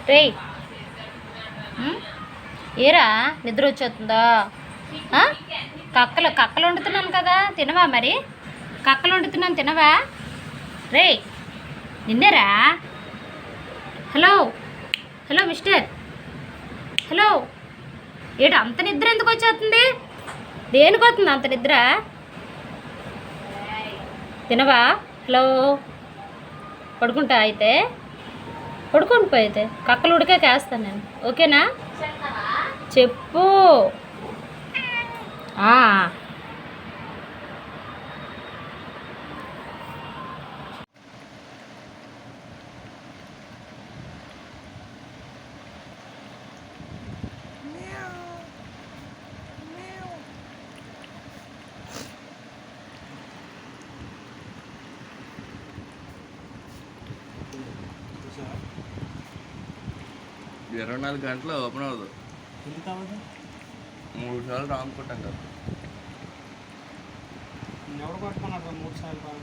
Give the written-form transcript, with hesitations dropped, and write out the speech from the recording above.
రేయ్ ఏరా నిద్ర వచ్చేస్తుందా? కక్కలు వండుతున్నాను కదా, తినవా మరి? కక్కలు వండుతున్నాను, తినవా? రేయ్ నిన్నేరా. Hello hello mister, hello. ఏడు అంత నిద్ర ఎందుకు వచ్చేస్తుంది? దేనికి వస్తుంది అంత నిద్ర? తినవా? హలో, పడుకుంటా అయితే? పడుకోండి పోయితే, కక్కలు ఉడికాకేస్తాను నేను, ఓకేనా? చెప్పు. ఇరవై 24 గంటలు ఓపెన్ అవ్వదు. 3 సార్లు రాంగ్ కొట్టాం కదా. ఎవరు కొట్టుకున్నారు 3 సార్లు?